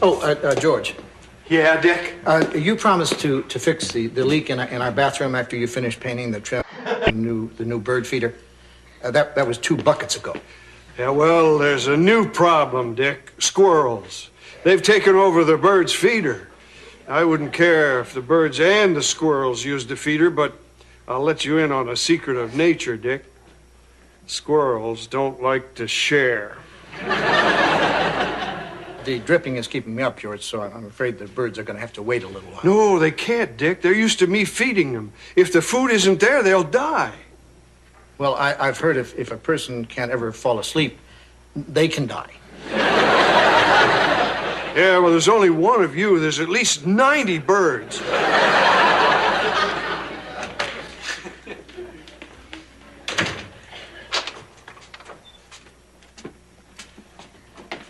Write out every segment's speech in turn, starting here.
George. Yeah, Dick? You promised to fix the leak in our bathroom after you finished painting the trim, the new bird feeder. That was 2 buckets ago. Yeah, well, there's a new problem, Dick. Squirrels. They've taken over the bird's feeder. I wouldn't care if the birds and the squirrels used the feeder, but I'll let you in on a secret of nature, Dick. Squirrels don't like to share. The dripping is keeping me up, George, so I'm afraid the birds are going to have to wait a little while. No, they can't, Dick. They're used to me feeding them. If the food isn't there, they'll die. Well, I've heard if a person can't ever fall asleep, they can die. Yeah, well, there's only one of you. There's at least 90 birds.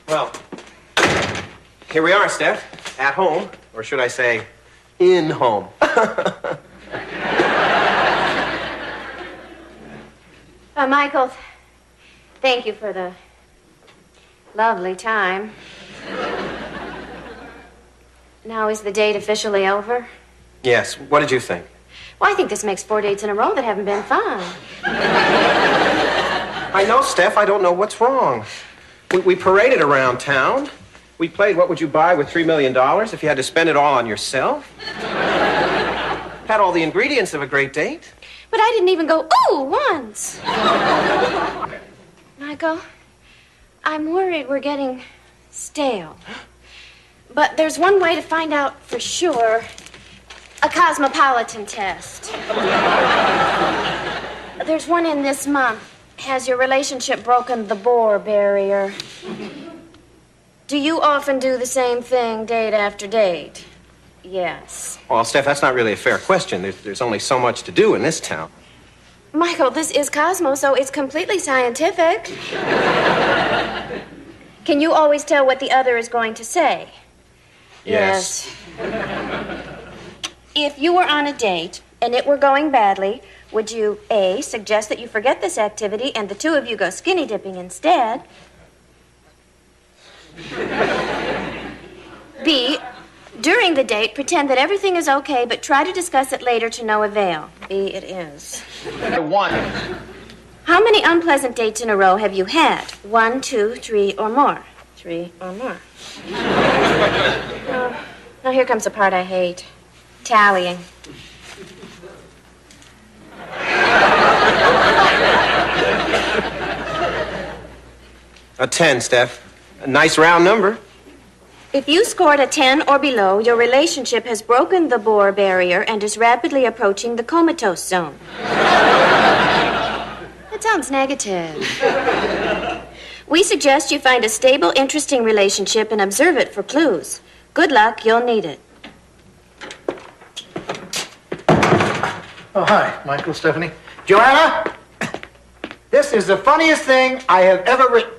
Well, here we are, Steph. At home, or should I say, in home. Michael, thank you for the lovely time. Now, is the date officially over? Yes. What did you think? Well, I think this makes 4 dates in a row that haven't been fun. I know, Steph. I don't know what's wrong. We paraded around town. We played What Would You Buy with $3 million if you had to spend it all on yourself. Had all the ingredients of a great date. But I didn't even go, ooh, once. Michael, I'm worried we're getting stale. But there's one way to find out for sure. A cosmopolitan test. There's one in this month. Has your relationship broken the Bohr barrier? Do you often do the same thing date after date? Yes. Well, Steph, that's not really a fair question. There's only so much to do in this town. Michael, this is Cosmo, so it's completely scientific. Can you always tell what the other is going to say? Yes. If you were on a date and it were going badly, would you, A, suggest that you forget this activity and the two of you go skinny dipping instead? B, during the date, pretend that everything is okay, but try to discuss it later to no avail. B, it is. 1. How many unpleasant dates in a row have you had? 1, 2, 3, or more? 3 or more. Oh, now here comes the part I hate. Tallying. A 10, Steph. A nice round number. If you scored a 10 or below, your relationship has broken the Bohr barrier and is rapidly approaching the comatose zone. That sounds negative. We suggest you find a stable, interesting relationship and observe it for clues. Good luck, you'll need it. Oh, hi, Michael, Stephanie. Joanna, this is the funniest thing I have ever written.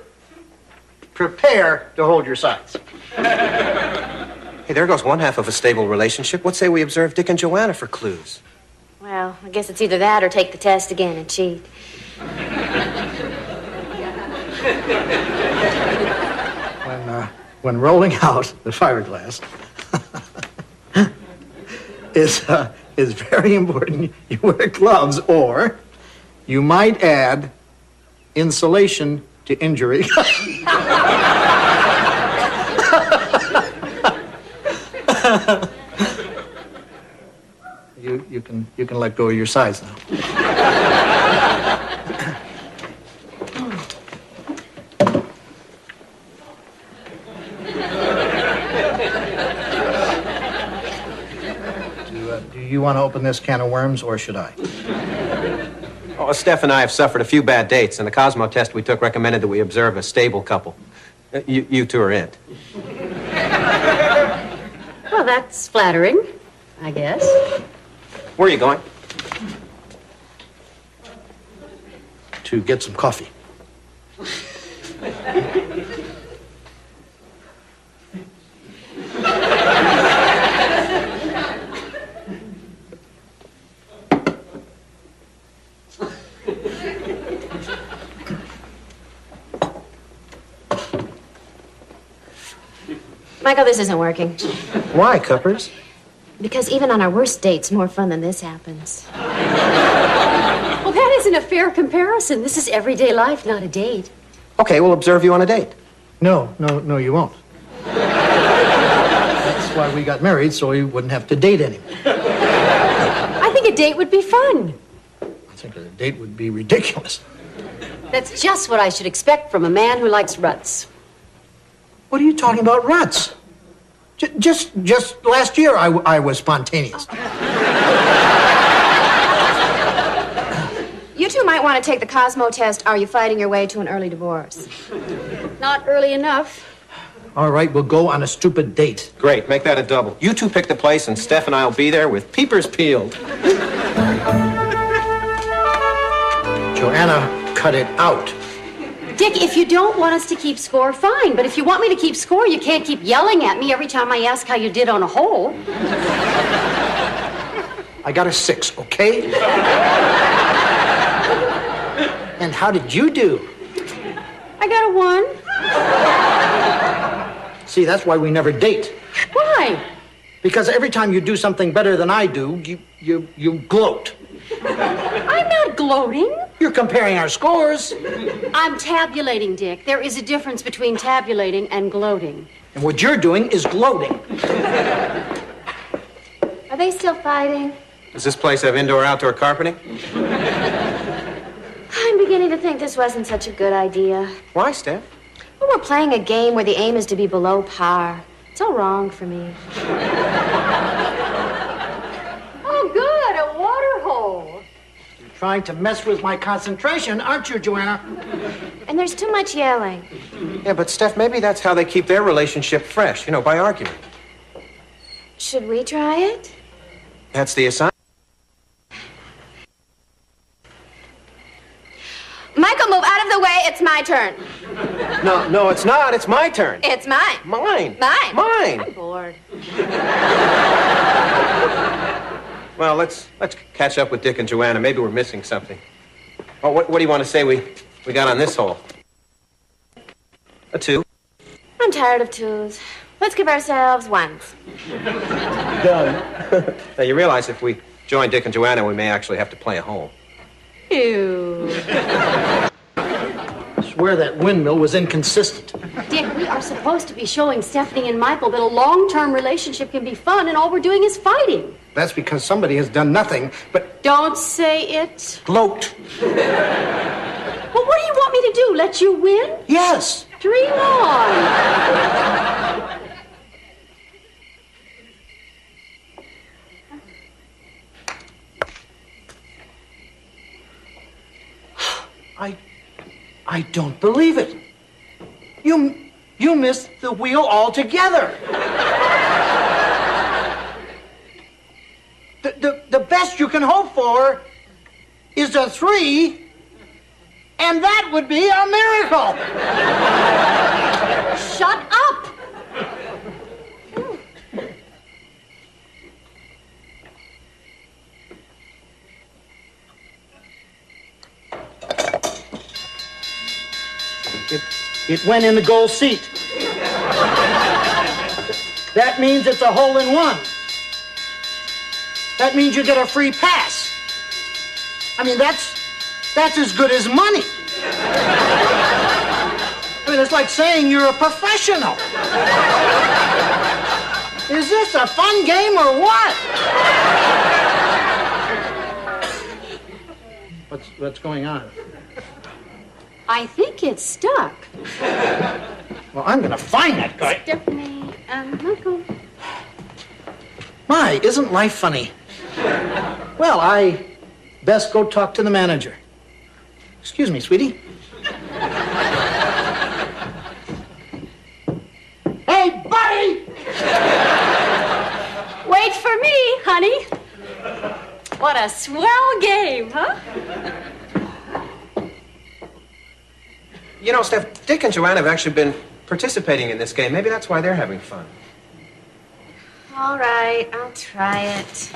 Prepare to hold your sides. Hey, there goes one half of a stable relationship. What say we observe Dick and Joanna for clues? Well, I guess it's either that or take the test again and cheat. When rolling out the fiberglass is very important. You wear gloves, or you might add insulation to injury. You can let go of your sides now. Do you want to open this can of worms, or should I? Oh, Steph and I have suffered a few bad dates, and the Cosmo test we took recommended that we observe a stable couple. You two are it. Well, that's flattering, I guess. Where are you going? To get some coffee. Michael, this isn't working. Why, Cuppers? Because even on our worst dates, more fun than this happens. Well, that isn't a fair comparison. This is everyday life, not a date. Okay, we'll observe you on a date. No, you won't. That's why we got married, so we wouldn't have to date anymore. I think a date would be fun. I think a date would be ridiculous. That's just what I should expect from a man who likes ruts. What are you talking about, ruts? Just last year, I was spontaneous. You two might want to take the Cosmo test. Are you fighting your way to an early divorce? Not early enough. All right, we'll go on a stupid date. Great, make that a double. You two pick the place, and Steph and I will be there with peepers peeled. Joanna, cut it out. Dick, if you don't want us to keep score, fine. But if you want me to keep score, you can't keep yelling at me every time I ask how you did on a hole. I got a 6, okay? And how did you do? I got a 1. See, that's why we never date. Why? Because every time you do something better than I do, you gloat. I'm not gloating. You're comparing our scores. I'm tabulating, Dick. There is a difference between tabulating and gloating. And what you're doing is gloating. Are they still fighting? Does this place have indoor-outdoor carpeting? I'm beginning to think this wasn't such a good idea. Why, Steph? Well, we're playing a game where the aim is to be below par. It's all wrong for me. Oh, good, a water hole. You're trying to mess with my concentration, aren't you, Joanna? And there's too much yelling. Yeah, but Steph, maybe that's how they keep their relationship fresh, by argument. Should we try it? That's the assignment. Michael, move out of the way. It's my turn. No, it's not. It's my turn. It's mine. Mine. Mine. Mine. I'm bored. Well, let's catch up with Dick and Joanna. Maybe we're missing something. Oh, what do you want to say we got on this hole? A 2. I'm tired of 2s. Let's give ourselves 1s. Done. Now, you realize if we join Dick and Joanna, we may actually have to play a hole. Ew. I swear that windmill was inconsistent. Dick, we are supposed to be showing Stephanie and Michael that a long-term relationship can be fun, and all we're doing is fighting. That's because somebody has done nothing but Don't say it. gloat. Well, what do you want me to do? Let you win? Yes. Dream on. I don't believe it. You missed the wheel altogether. The best you can hope for is a 3, and that would be a miracle. Shut up. It went in the goal seat. That means it's a hole-in-one. That means you get a free pass. I mean, that's as good as money. I mean, it's like saying you're a professional. Is this a fun game or what? What's going on? I think it's stuck. Well, I'm gonna find that guy. Stephanie and Michael. My, isn't life funny? Well, I best go talk to the manager. Excuse me, sweetie. Hey, buddy! Wait for me, honey. What a swell game, huh? Steph, Dick and Joanna have actually been participating in this game. Maybe that's why they're having fun. All right, I'll try it.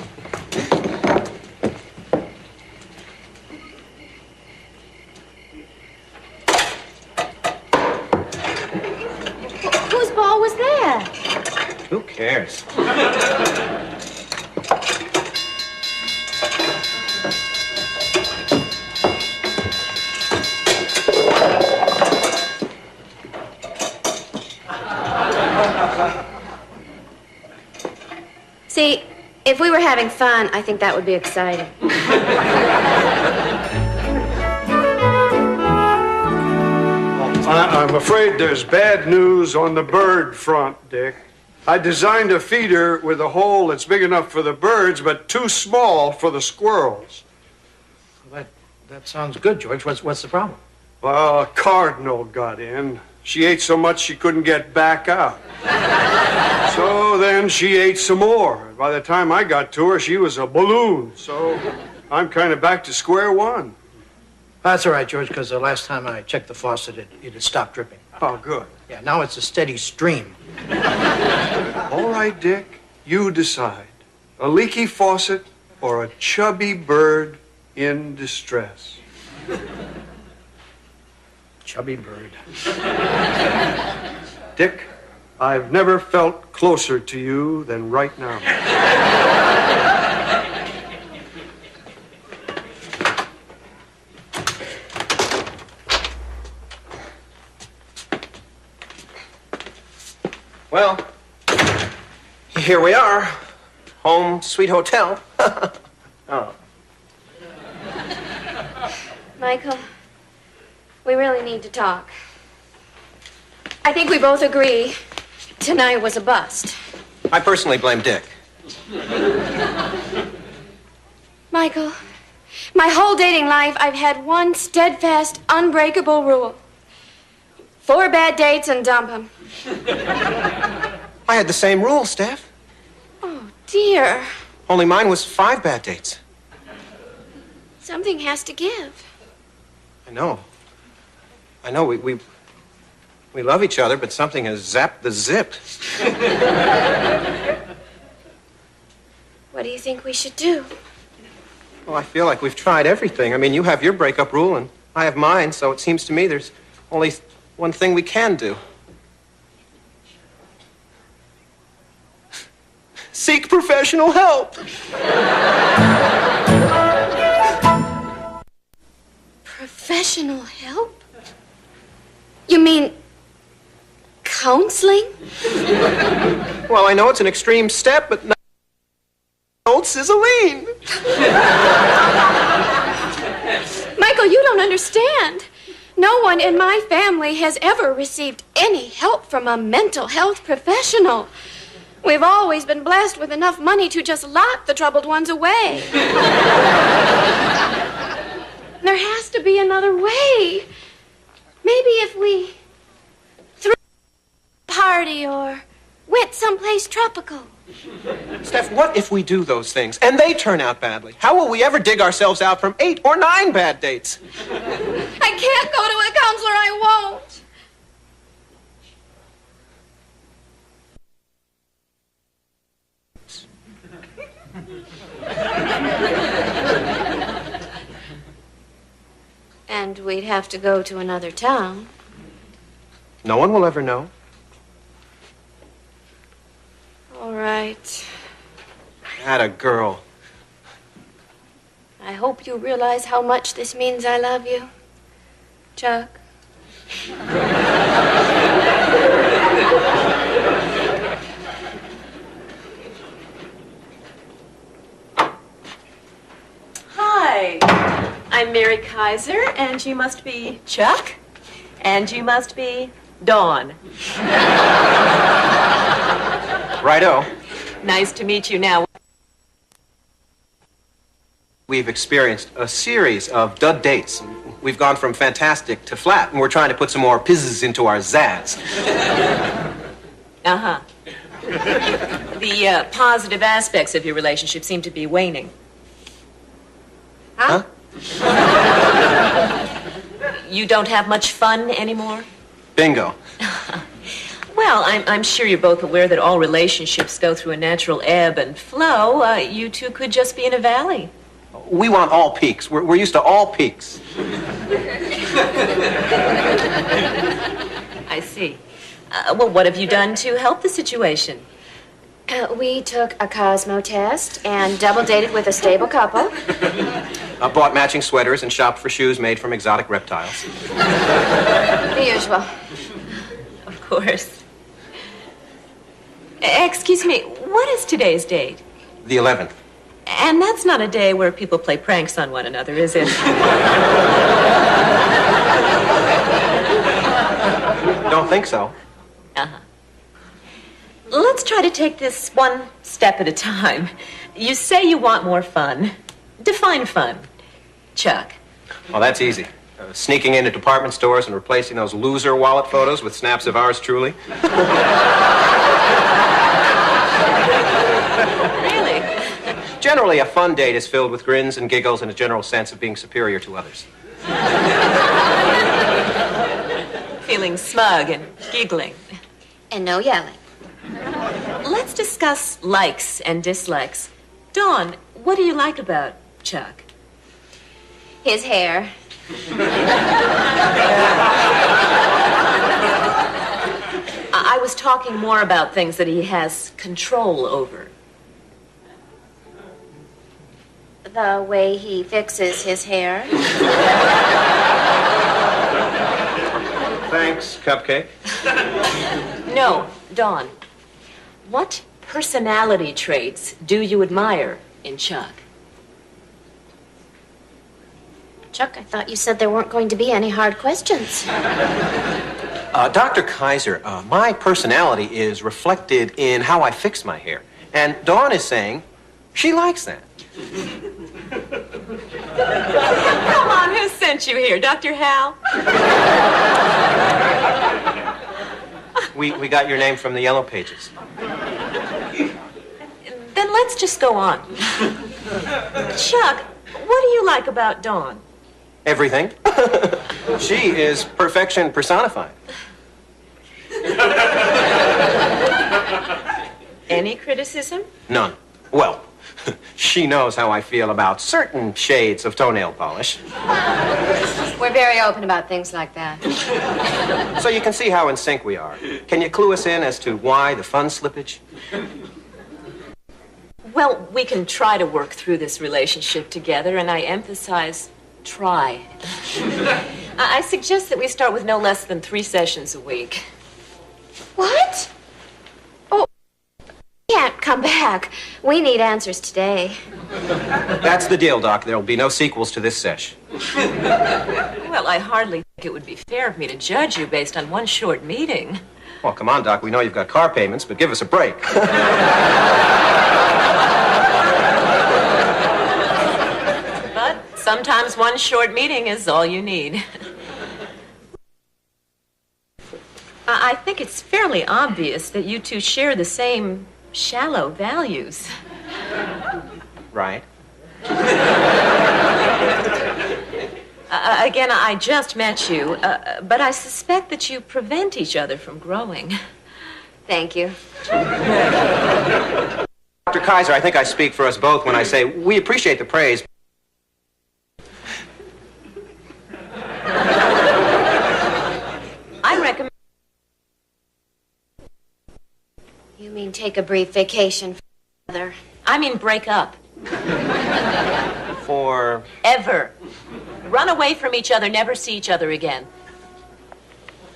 Whose ball was that? Who cares? See, if we were having fun, I think that would be exciting. I'm afraid there's bad news on the bird front, Dick. I designed a feeder with a hole that's big enough for the birds, but too small for the squirrels. That sounds good, George. What's the problem? Well, a cardinal got in. She ate so much she couldn't get back out. So then she ate some more. By the time I got to her, she was a balloon. So I'm kind of back to square one. That's all right, George, because the last time I checked the faucet, it had stopped dripping. Oh, good. Yeah, now it's a steady stream. All right, Dick, you decide. A leaky faucet or a chubby bird in distress? Chubby bird. Dick, I've never felt closer to you than right now. Well, here we are. Home, sweet hotel. Oh. Michael, we really need to talk. I think we both agree tonight was a bust. I personally blame Dick. Michael, my whole dating life, I've had one steadfast, unbreakable rule. 4 bad dates and dump them. I had the same rule, Steph. Oh, dear. Only mine was 5 bad dates. Something has to give. I know. We love each other, but something has zapped the zip. What do you think we should do? Well, I feel like we've tried everything. I mean, you have your breakup rule, and I have mine, so it seems to me there's only one thing we can do. Seek professional help. Professional help? You mean counseling? Well, I know it's an extreme step, but old Sizzling. Michael, you don't understand. No one in my family has ever received any help from a mental health professional. We've always been blessed with enough money to just lock the troubled ones away. There has to be another way. Maybe if we threw a party or went someplace tropical. Steph, what if we do those things and they turn out badly? How will we ever dig ourselves out from 8 or 9 bad dates? I can't go to a counselor. I won't. And we'd have to go to another town. No one will ever know. All right. Atta girl. I hope you realize how much this means I love you, Chuck. Hi, I'm Mary Kaiser, and you must be Chuck, and you must be Dawn. Righto. Nice to meet you now. We've experienced a series of dud dates. We've gone from fantastic to flat, and we're trying to put some more pizzazz into our zazz. Uh-huh. The positive aspects of your relationship seem to be waning. Huh? You don't have much fun anymore? Bingo. Well, I'm sure you're both aware that all relationships go through a natural ebb and flow. You two could just be in a valley. We want all peaks. We're used to all peaks. I see. Well, what have you done to help the situation? We took a Cosmo test and double dated with a stable couple. Bought matching sweaters and shopped for shoes made from exotic reptiles. The usual. Of course. Excuse me, what is today's date? The 11th. And that's not a day where people play pranks on one another, is it? Don't think so. Uh-huh. Let's try to take this one step at a time. You say you want more fun. Define fun. Chuck. Well, that's easy. Sneaking into department stores and replacing those loser wallet photos with snaps of ours truly. Really? Generally, a fun date is filled with grins and giggles and a general sense of being superior to others. Feeling smug and giggling. And no yelling. Let's discuss likes and dislikes. Dawn, what do you like about Chuck? His hair. I was talking more about things that he has control over. The way he fixes his hair. Thanks, Cupcake. No, Dawn. What personality traits do you admire in Chuck? Chuck, I thought you said there weren't going to be any hard questions. Dr. Kaiser, my personality is reflected in how I fix my hair. And Dawn is saying she likes that. Come on, who sent you here? Dr. Hal? We got your name from the Yellow Pages. Then let's just go on. Chuck, what do you like about Dawn? Everything. She is perfection personified. Any criticism? None. Well, she knows how I feel about certain shades of toenail polish. We're very open about things like that. So you can see how in sync we are. Can you clue us in as to why the fun slippage? Well, we can try to work through this relationship together, and I emphasize try. I suggest that we start with no less than 3 sessions a week. What? Oh, can't come back. We need answers today. That's the deal, Doc. There'll be no sequels to this sesh. Well, I hardly think it would be fair of me to judge you based on one short meeting. Well, come on, Doc. We know you've got car payments, but give us a break. But sometimes one short meeting is all you need. I think it's fairly obvious that you two share the same shallow values. Right. Again, I just met you, but I suspect that you prevent each other from growing. Thank you. Dr. Kaiser, I think I speak for us both when I say we appreciate the praise. I recommend... You mean take a brief vacation from each other? I mean break up. For... Ever. Run away from each other, never see each other again.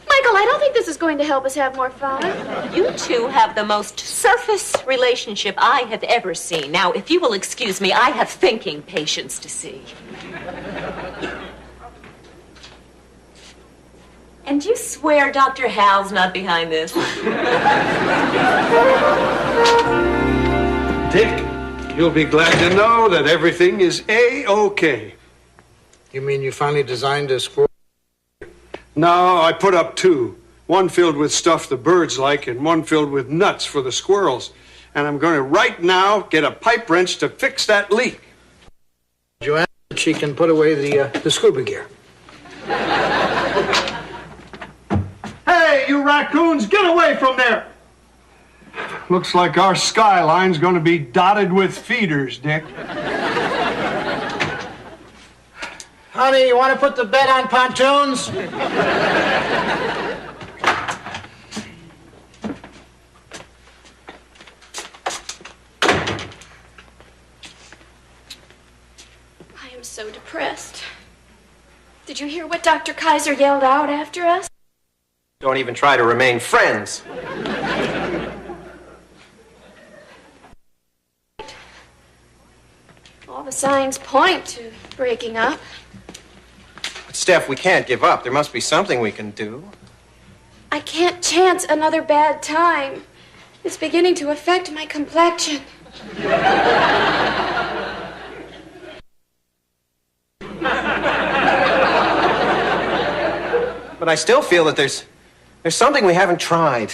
Michael, I don't think this is going to help us have more fun. You two have the most surface relationship I have ever seen. Now, if you will excuse me, I have thinking patients to see. And you swear Dr. Hal's not behind this? Dick, you'll be glad to know that everything is A-OK. You mean you finally designed a squirrel? No, I put up 2. One filled with stuff the birds like and one filled with nuts for the squirrels. And I'm going to right now get a pipe wrench to fix that leak. Joanna, she can put away the scuba gear. Hey, you raccoons, get away from there! Looks like our skyline's going to be dotted with feeders, Dick. Honey, you want to put the bed on pontoons? you hear what Dr. Kaiser yelled out after us? Don't even try to remain friends. All the signs point to breaking up. But Steph, we can't give up. There must be something we can do. I can't chance another bad time. It's beginning to affect my complexion. But I still feel that there's something we haven't tried.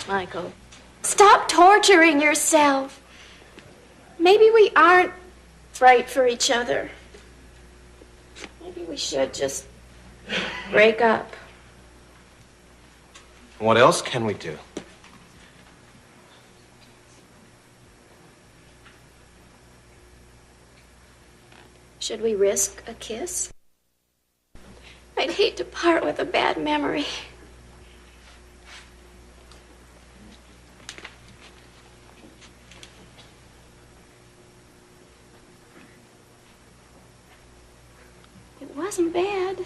Michael, stop torturing yourself. Maybe we aren't right for each other. Maybe we should just break up. What else can we do? Should we risk a kiss? I'd hate to part with a bad memory. It wasn't bad.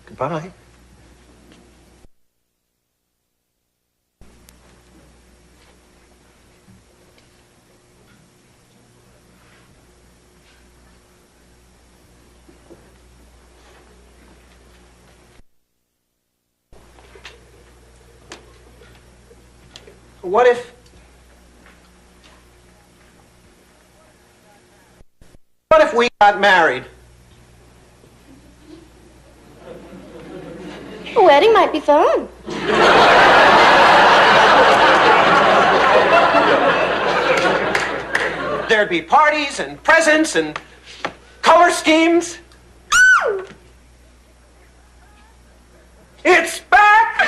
Goodbye. What if we got married? A wedding might be fun. There'd be parties and presents and color schemes. It's back!